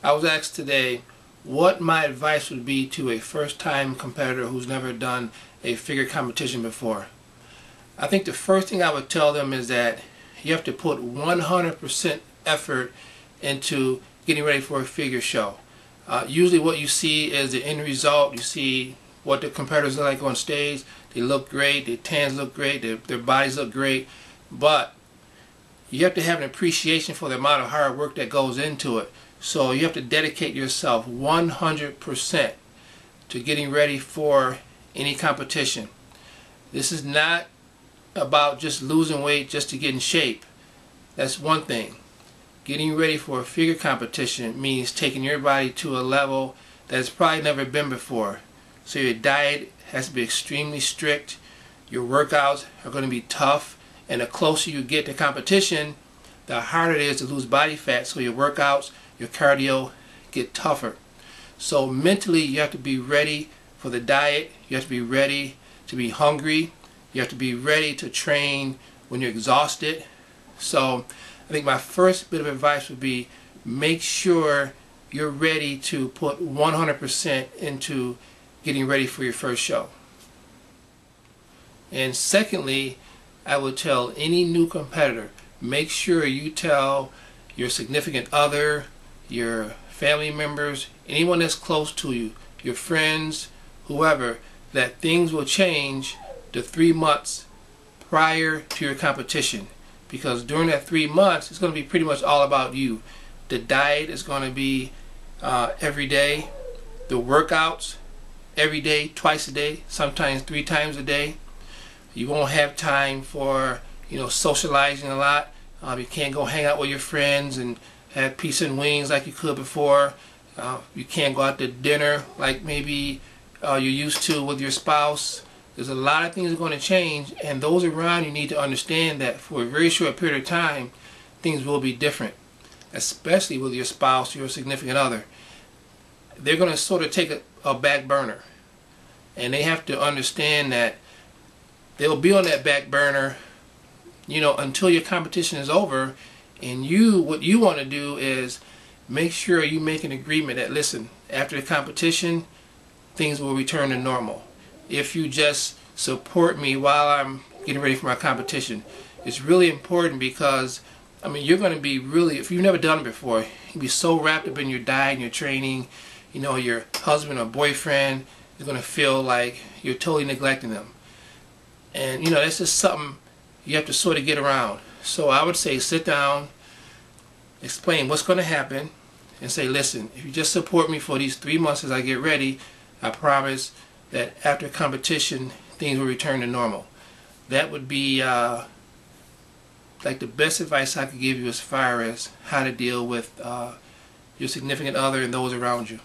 I was asked today what my advice would be to a first-time competitor who's never done a figure competition before. I think the first thing I would tell them is that you have to put 100% effort into getting ready for a figure show. Usually what you see is the end result. You see what the competitors look like on stage. They look great, their tans look great, their bodies look great, but you have to have an appreciation for the amount of hard work that goes into it. So you have to dedicate yourself 100% to getting ready for any competition. This is not about just losing weight just to get in shape. That's one thing. Getting ready for a figure competition means taking your body to a level that it's probably never been before. So your diet has to be extremely strict. Your workouts are going to be tough. And the closer you get to competition, the harder it is to lose body fat. So your workouts, your cardio get tougher. So mentally you have to be ready for the diet. You have to be ready to be hungry. You have to be ready to train when you're exhausted. So I think my first bit of advice would be make sure you're ready to put 100% into getting ready for your first show. And secondly, I would tell any new competitor, make sure you tell your significant other, your family members, anyone that's close to you, your friends, whoever, that things will change the 3 months prior to your competition. Because during that 3 months, it's going to be pretty much all about you. The diet is going to be every day. The workouts, every day, twice a day, sometimes 3 times a day. You won't have time for, socializing a lot. You can't go hang out with your friends and have pizza and wings like you could before. You can't go out to dinner like maybe you're used to with your spouse. There's a lot of things that are going to change, and those around you need to understand that for a very short period of time, things will be different, especially with your spouse or your significant other. They're going to sort of take a back burner, and they have to understand that they'll be on that back burner, until your competition is over. And what you want to do is make sure you make an agreement that, listen, after the competition, things will return to normal. If you just support me while I'm getting ready for my competition, it's really important because, you're going to be really, if you've never done it before, you'll be so wrapped up in your diet and your training, your husband or boyfriend is going to feel like you're totally neglecting them. And, that's just something you have to sort of get around. So I would say sit down, explain what's going to happen, and say, listen, if you just support me for these 3 months as I get ready, I promise that after competition, things will return to normal. That would be like the best advice I could give you as far as how to deal with your significant other and those around you.